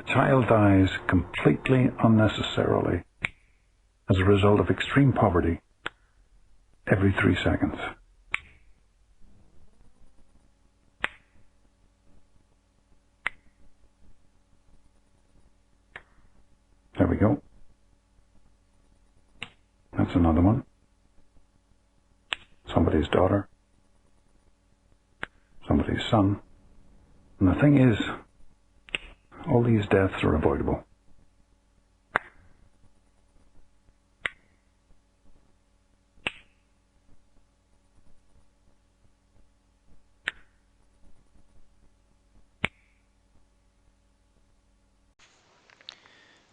child dies completely unnecessarily as a result of extreme poverty every 3 seconds. There we go. That's another one. Somebody's daughter. Somebody's son. And the thing is, all these deaths are avoidable.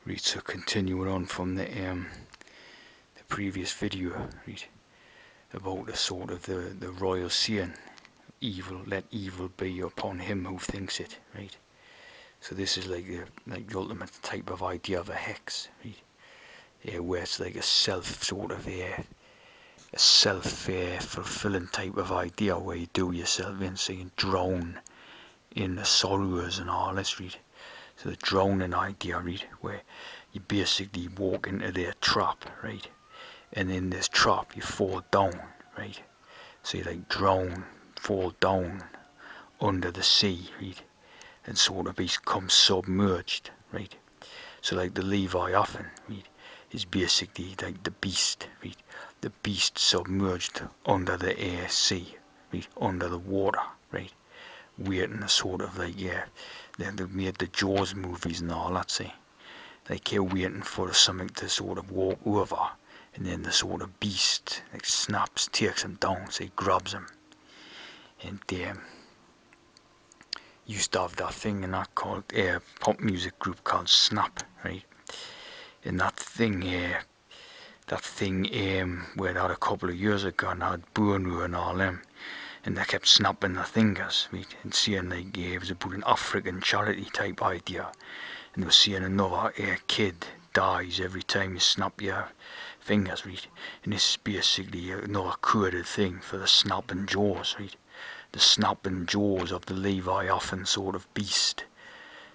Right, so continuing on from the previous video, right, about the sort of the royal saying, evil, let evil be upon him who thinks it, right? So this is like the ultimate type of idea of a hex, right? Where it's like a self-fulfilling type of idea where you do yourself in, so you drown in the sorrows and all this, right? So the drowning idea, right, where you basically walk into their trap, right, and in this trap you fall down, right? So you like drown, fall down under the sea, right, and sort of become submerged, right? So like the Leviathan, right, is basically like the beast, right? The beast submerged under the air sea, right, under the water, right? Waiting to sort of like, yeah, they've made the Jaws movies and all that, see? Like you're waiting for something to sort of walk over, and then the sort of beast like snaps, takes him down, so he grabs him. And used to have that thing in that called pop music group called Snap, right? And that thing where they had a couple of years ago and had Burnu and all them, and they kept snapping their fingers, right? And saying like it was about an African charity type idea, and they were saying another kid dies every time you snap your fingers, right? And this is basically another coded thing for the snapping jaws, right? The snapping jaws of the Leviathan sort of beast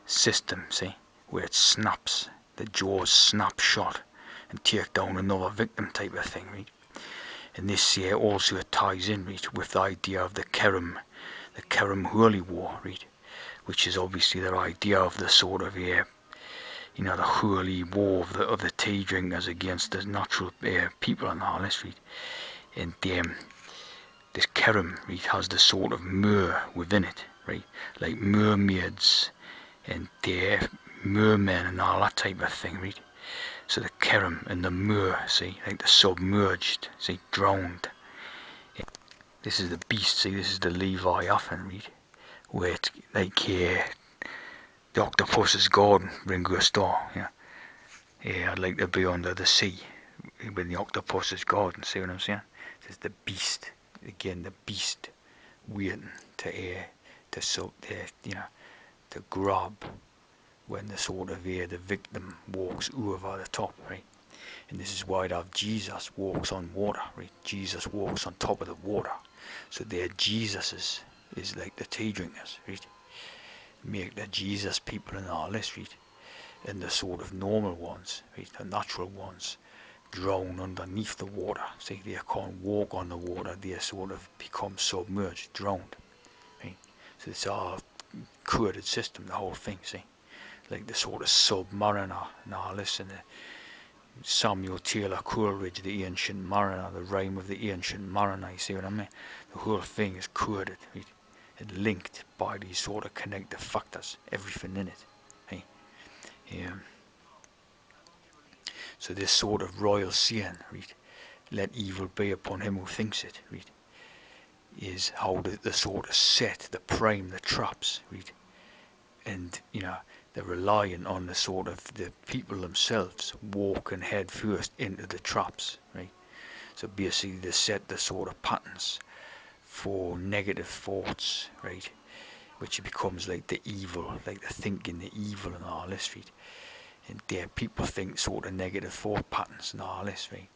system, see, where it snaps, the jaws snap shut and take down another victim type of thing, right? And this also ties in, right, with the idea of the Kerem Holy War, right, which is obviously their idea of the sort of the holy war of the tea drinkers against the natural people and all this, right? And this Kerem, right, has the sort of mer within it, right, like mermaids and mermen and all that type of thing, right? So the Kerem and the mer, see, like the submerged, see, drowned. This is the beast, see, this is the Leviathan, right? Where it's like the octopus's garden, Ringo Starr, yeah. Yeah, I'd like to be under the sea with the octopus's garden, see what I'm saying? This is the beast, again, the beast waiting to to grab when the sort of the victim walks over the top, right? And this is why they have Jesus walks on water, right? Jesus walks on top of the water. So their Jesus is like the tea drinkers, right? Make the Jesus people and all this, right? And the sort of normal ones, right? The natural ones drown underneath the water. See, they can't walk on the water, they sort of become submerged, drowned, right? So it's all coded system, the whole thing, see? Like the sort of submariner and all this, and the Samuel Taylor Coleridge, the ancient mariner, the rhyme of the ancient mariner, you see what I mean? The whole thing is coded, right? And linked by these sort of connective factors, everything in it, right? So this sort of royal saying, right, let evil be upon him who thinks it, right, is how the sort of set, the prime, the traps, right? And they're relying on the sort of the people themselves walking head first into the traps, right? So basically they set the sort of patterns for negative thoughts, right, which becomes like the evil, like the thinking, the evil and all this, right? And there people think sort of negative thought patterns and all this, right?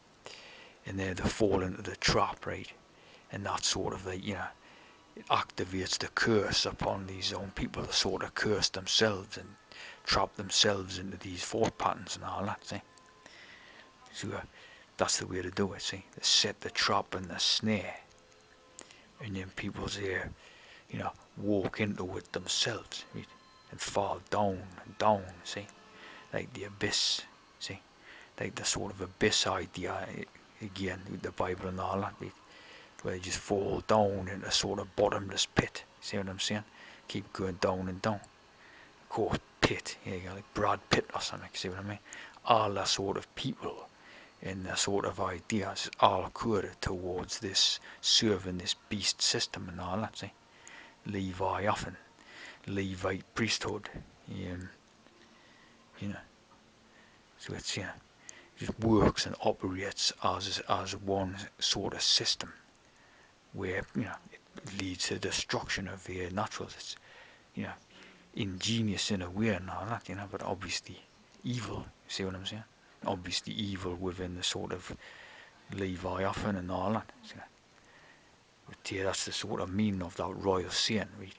And they fall into the trap, right? And that's sort of like it activates the curse upon these own people to sort of curse themselves and trap themselves into these thought patterns and all that, see. So that's the way to do it, see. They set the trap and the snare, and then people there, walk into it themselves, right? And fall down and down, see. Like the abyss, see. Like the sort of abyss idea, again, with the Bible and all that, right? Where they just fall down in a sort of bottomless pit, see what I'm saying? Keep going down and down. Of course, pit, like Brad Pitt or something, see what I mean? All the sort of people and the sort of ideas all coded towards this serving this beast system and all that, see? Leviathan, Levite priesthood, um, you know. So it's, it just works and operates as one sort of system where, it leads to destruction of the naturals. It's, you know, ingenious in a way and all that, but obviously evil, you see what I'm saying? Obviously evil within the sort of Leviathan and all that. So, but yeah, that's the sort of meaning of that royal sin, right?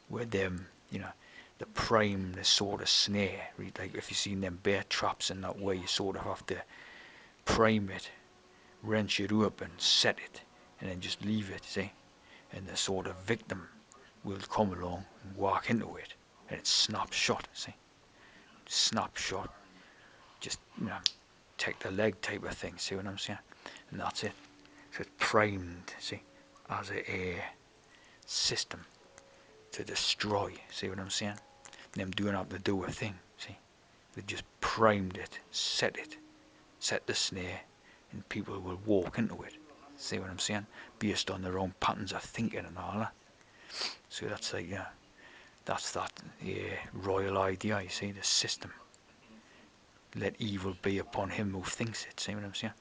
Where them, the prime, the sort of snare, right? Like if you've seen them bear traps in that way, you sort of have to prime it, wrench it up and set it, and then just leave it, see? And the sort of victim will come along and walk into it, and it's snapshot, see? Snapshot, just, take the leg type of thing, see what I'm saying? And that's it. So it's primed, see, as a system to destroy, see what I'm saying? Them doing have to do a thing, see? They just primed it, set the snare, and people will walk into it, see what I'm saying? Based on their own patterns of thinking and all that. So that's like, that's that royal idea, you see, the system. Let evil be upon him who thinks it, see what I'm saying?